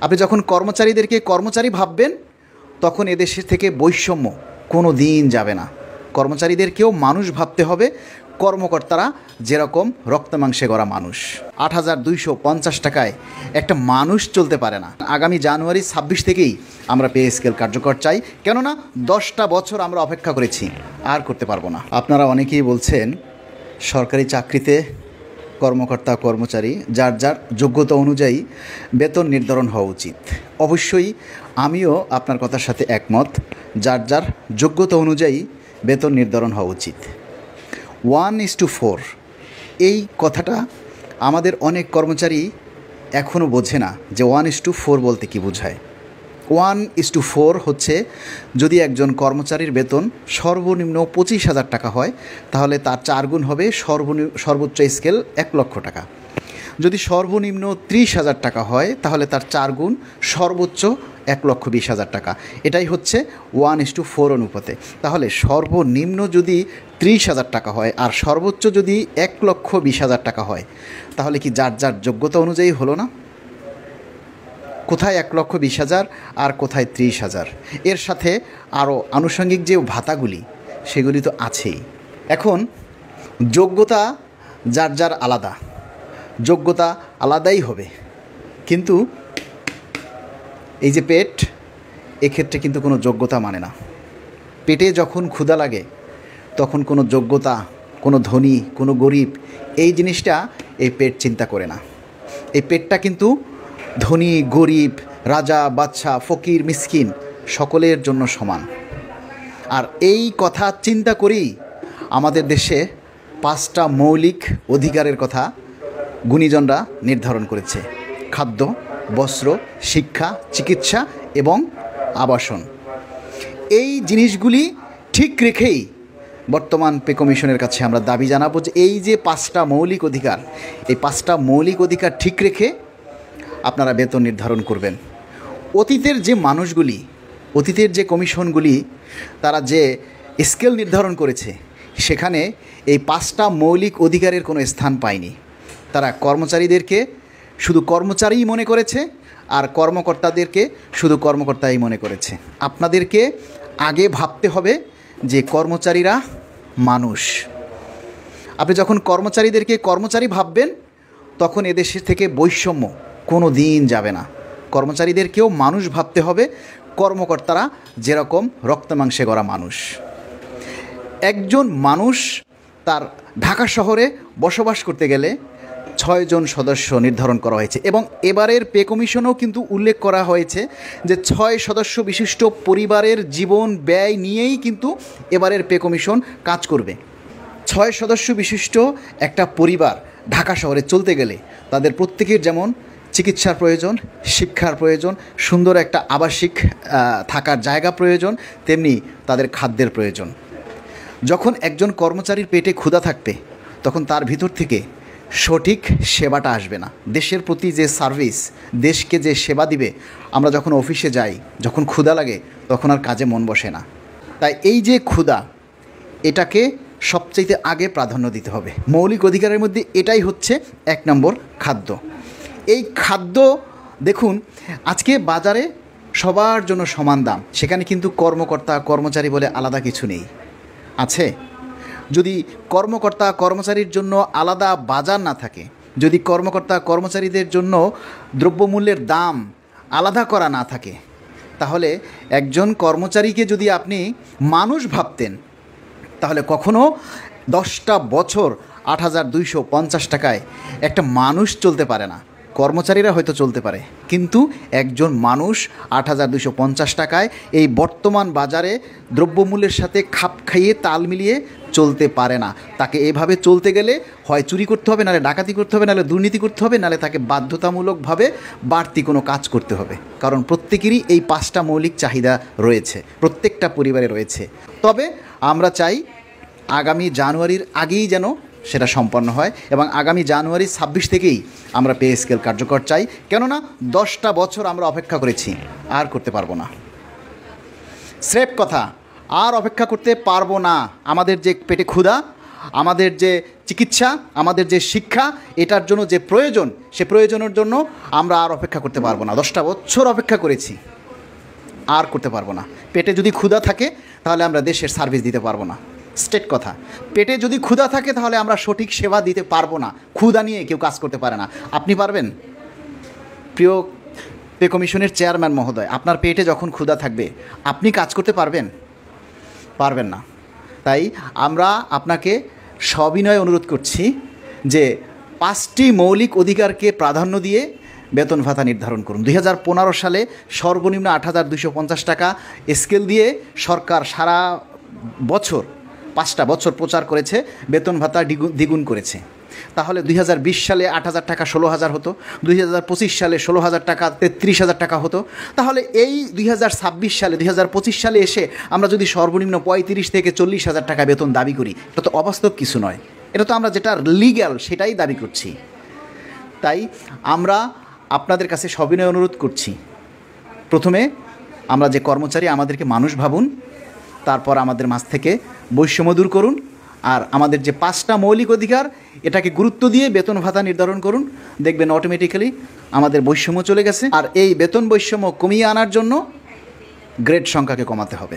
আপনি যখন কর্মচারীদেরকে কর্মচারী ভাববেন তখন এদেশের থেকে বৈষম্য কোনো দিন যাবে না। কর্মচারীদেরকেও মানুষ ভাবতে হবে, কর্মকর্তারা যেরকম রক্তমাংসে গড়া মানুষ। ৮,২৫০ টাকায় একটা মানুষ চলতে পারে না। আগামী জানুয়ারি ২৬ থেকেই আমরা পে স্কেল কার্যকর চাই, কেননা 10টা বছর আমরা অপেক্ষা করেছি, আর করতে পারবো না। আপনারা অনেকেই বলছেন সরকারি চাকরিতে কর্মকর্তা কর্মচারী যার যার যোগ্যতা অনুযায়ী বেতন নির্ধারণ হওয়া উচিত। অবশ্যই আমিও আপনার কথার সাথে একমত, যার যার যোগ্যতা অনুযায়ী বেতন নির্ধারণ হওয়া উচিত। 1:4 এই কথাটা আমাদের অনেক কর্মচারী এখনও বোঝে না যে 1:4 বলতে কী বোঝায়। 1:4 হচ্ছে, যদি একজন কর্মচারীর বেতন সর্বনিম্ন 25,000 টাকা হয় তাহলে তার 4 গুণ হবে সর্বোচ্চ স্কেল 1 লক্ষ টাকা। যদি সর্বনিম্ন 30,000 টাকা হয় তাহলে তার 4 গুণ সর্বোচ্চ 1,20,000 টাকা। এটাই হচ্ছে 1:4 অনুপাতে। তাহলে সর্বনিম্ন যদি 30,000 টাকা হয় আর সর্বোচ্চ যদি 1,20,000 টাকা হয়, তাহলে কি যার যার যোগ্যতা অনুযায়ী হলো না? কোথায় 1,20,000 আর কোথায় 30,000? এর সাথে আরও আনুষঙ্গিক যে ভাতাগুলি সেগুলি তো আছেই। এখন যোগ্যতা যার যার আলাদা, যোগ্যতা আলাদাই হবে, কিন্তু এই যে পেট, এক্ষেত্রে কিন্তু কোনো যোগ্যতা মানে না। পেটে যখন ক্ষুধা লাগে তখন কোনো যোগ্যতা, কোনো ধনী, কোনো গরিব, এই জিনিসটা এই পেট চিন্তা করে না। এই পেটটা কিন্তু ধনী, গরিব, রাজা, বাদশা, ফকির, মিসকিন সকলের জন্য সমান। আর এই কথা চিন্তা করেই আমাদের দেশে 5টা মৌলিক অধিকারের কথা গুণীজনরা নির্ধারণ করেছে: খাদ্য, বস্ত্র, শিক্ষা, চিকিৎসা এবং আবাসন। এই জিনিসগুলি ঠিক রেখেই বর্তমান পে কমিশনের কাছে আমরা দাবি জানাবো যে এই যে 5টা মৌলিক অধিকার, এই 5টা মৌলিক অধিকার ঠিক রেখে আপনারা বেতন নির্ধারণ করবেন। অতীতের যে মানুষগুলি, অতীতের যে কমিশনগুলি, তারা যে স্কেল নির্ধারণ করেছে সেখানে এই 5টা মৌলিক অধিকারের কোনো স্থান পায়নি। তারা কর্মচারীদেরকে শুধু কর্মচারীই মনে করেছে আর কর্মকর্তাদেরকে শুধু কর্মকর্তাই মনে করেছে। আপনাদেরকে আগে ভাবতে হবে যে কর্মচারীরা মানুষ। আপনি যখন কর্মচারীদেরকে কর্মচারী ভাববেন তখন এদেশের থেকে বৈষম্য কোনো দিন যাবে না। কর্মচারীদেরকেও মানুষ ভাবতে হবে, কর্মকর্তারা যেরকম রক্তমাংসে গড়া মানুষ। একজন মানুষ তার ঢাকা শহরে বসবাস করতে গেলে 6 জন সদস্য নির্ধারণ করা হয়েছে এবং এবারের পে কমিশনেও কিন্তু উল্লেখ করা হয়েছে যে 6 সদস্য বিশিষ্ট পরিবারের জীবন ব্যয় নিয়েই কিন্তু এবারের পে কমিশন কাজ করবে। 6 সদস্য বিশিষ্ট একটা পরিবার ঢাকা শহরে চলতে গেলে তাদের প্রত্যেকের যেমন চিকিৎসার প্রয়োজন, শিক্ষার প্রয়োজন, সুন্দর একটা আবাসিক থাকার জায়গা প্রয়োজন, তেমনি তাদের খাদ্যের প্রয়োজন। যখন একজন কর্মচারীর পেটে ক্ষুধা থাকবে তখন তার ভিতর থেকে সঠিক সেবাটা আসবে না। দেশের প্রতি যে সার্ভিস, দেশকে যে সেবা দিবে, আমরা যখন অফিসে যাই, যখন ক্ষুধা লাগে তখন আর কাজে মন বসে না। তাই এই যে ক্ষুধা, এটাকে সবচাইতে আগে প্রাধান্য দিতে হবে। মৌলিক অধিকারের মধ্যে এটাই হচ্ছে 1 নম্বর, খাদ্য। এই খাদ্য দেখুন, আজকে বাজারে সবার জন্য সমান দাম, সেখানে কিন্তু কর্মকর্তা কর্মচারী বলে আলাদা কিছু নেই। আছে? যদি কর্মকর্তা কর্মচারীর জন্য আলাদা বাজার না থাকে, যদি কর্মকর্তা কর্মচারীদের জন্য দ্রব্যমূল্যের দাম আলাদা করা না থাকে, তাহলে একজন কর্মচারীকে যদি আপনি মানুষ ভাবতেন তাহলে কখনো 10টা বছর 8,250 টাকায় একটা মানুষ চলতে পারে না। কর্মচারীরা হয়তো চলতে পারে, কিন্তু একজন মানুষ 8,250 টাকায় এই বর্তমান বাজারে দ্রব্যমূল্যের সাথে খাপ খাইয়ে তাল মিলিয়ে চলতে পারে না। তাকে এভাবে চলতে গেলে হয় চুরি করতে হবে, নাহলে ডাকাতি করতে হবে, নাহলে দুর্নীতি করতে হবে, নাহলে তাকে বাধ্যতামূলকভাবে বাড়তি কোনো কাজ করতে হবে। কারণ প্রত্যেকেরই এই 5টা মৌলিক চাহিদা রয়েছে, প্রত্যেকটা পরিবারে রয়েছে। তবে আমরা চাই আগামী জানুয়ারির আগেই যেন সেটা সম্পন্ন হয় এবং আগামী জানুয়ারি 26 থেকেই আমরা পে স্কেল কার্যকর চাই, কেননা 10টা বছর আমরা অপেক্ষা করেছি, আর করতে পারবো না। স্রেফ কথা, আর অপেক্ষা করতে পারবো না। আমাদের যে পেটে ক্ষুধা, আমাদের যে চিকিৎসা, আমাদের যে শিক্ষা, এটার জন্য যে প্রয়োজন, সে প্রয়োজনের জন্য আমরা আর অপেক্ষা করতে পারবো না। 10টা বছর অপেক্ষা করেছি, আর করতে পারবো না। পেটে যদি ক্ষুধা থাকে তাহলে আমরা দেশের সার্ভিস দিতে পারবো না। স্ট্রেট কথা, পেটে যদি ক্ষুধা থাকে তাহলে আমরা সঠিক সেবা দিতে পারবো না। ক্ষুধা নিয়ে কেউ কাজ করতে পারে না। আপনি পারবেন? প্রিয় পে কমিশনের চেয়ারম্যান মহোদয়, আপনার পেটে যখন ক্ষুধা থাকবে আপনি কাজ করতে পারবেন? পারবেন না। তাই আমরা আপনাকে সবিনয়ে অনুরোধ করছি যে 5টি মৌলিক অধিকারকে প্রাধান্য দিয়ে বেতন ভাতা নির্ধারণ করুন। 2015 সালে সর্বনিম্ন 8,250 টাকা স্কেল দিয়ে সরকার সারা বছর 5টা বছর প্রচার করেছে, বেতন ভাতা দ্বিগুণ করেছে। তাহলে 2020 সালে 8,000 টাকা 16,000 হতো, 2025 সালে 16,000 টাকা 33,000 টাকা হতো। তাহলে এই 2026 সালে 2025 সালে এসে আমরা যদি সর্বনিম্ন 35 থেকে 40,000 টাকা বেতন দাবি করি, এটা তো অবাস্তব কিছু নয়। এটা তো আমরা যেটা লিগ্যাল সেটাই দাবি করছি। তাই আমরা আপনাদের কাছে সবিনয় অনুরোধ করছি, প্রথমে আমরা যে কর্মচারী, আমাদেরকে মানুষ ভাবুন, তারপর আমাদের মাঝ থেকে বৈষম্য দূর করুন, আর আমাদের যে 5টা মৌলিক অধিকার এটাকে গুরুত্ব দিয়ে বেতন ভাতা নির্ধারণ করুন। দেখবেন অটোমেটিক্যালি আমাদের বৈষম্য চলে গেছে। আর এই বেতন বৈষম্য কমিয়ে আনার জন্য গ্রেড সংখ্যাকে কমাতে হবে।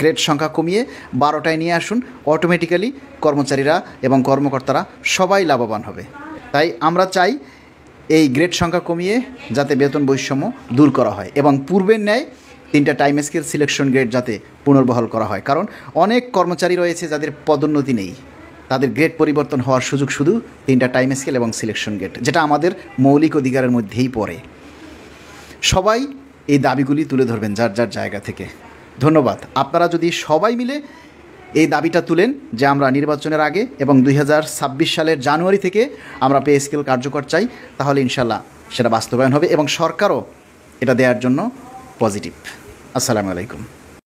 গ্রেড সংখ্যা কমিয়ে 12টায় নিয়ে আসুন, অটোমেটিক্যালি কর্মচারীরা এবং কর্মকর্তারা সবাই লাভবান হবে। তাই আমরা চাই এই গ্রেড সংখ্যা কমিয়ে যাতে বেতন বৈষম্য দূর করা হয় এবং পূর্বের ন্যায় 3টা টাইম স্কেল সিলেকশন গ্রেড যাতে পুনর্বহাল করা হয়। কারণ অনেক কর্মচারী রয়েছে যাদের পদোন্নতি নেই, তাদের গ্রেড পরিবর্তন হওয়ার সুযোগ শুধু 3টা টাইম স্কেল এবং সিলেকশন গ্রেড, যেটা আমাদের মৌলিক অধিকারের মধ্যেই পড়ে। সবাই এই দাবিগুলি তুলে ধরবেন যার যার জায়গা থেকে। ধন্যবাদ। আপনারা যদি সবাই মিলে এই দাবিটা তুলেন যে আমরা নির্বাচনের আগে এবং 2026 সালের জানুয়ারি থেকে আমরা পে স্কেল কার্যকর চাই, তাহলে ইনশাল্লাহ সেটা বাস্তবায়ন হবে এবং সরকারও এটা দেওয়ার জন্য পজিটিভ। আসসালামু আলাইকুম।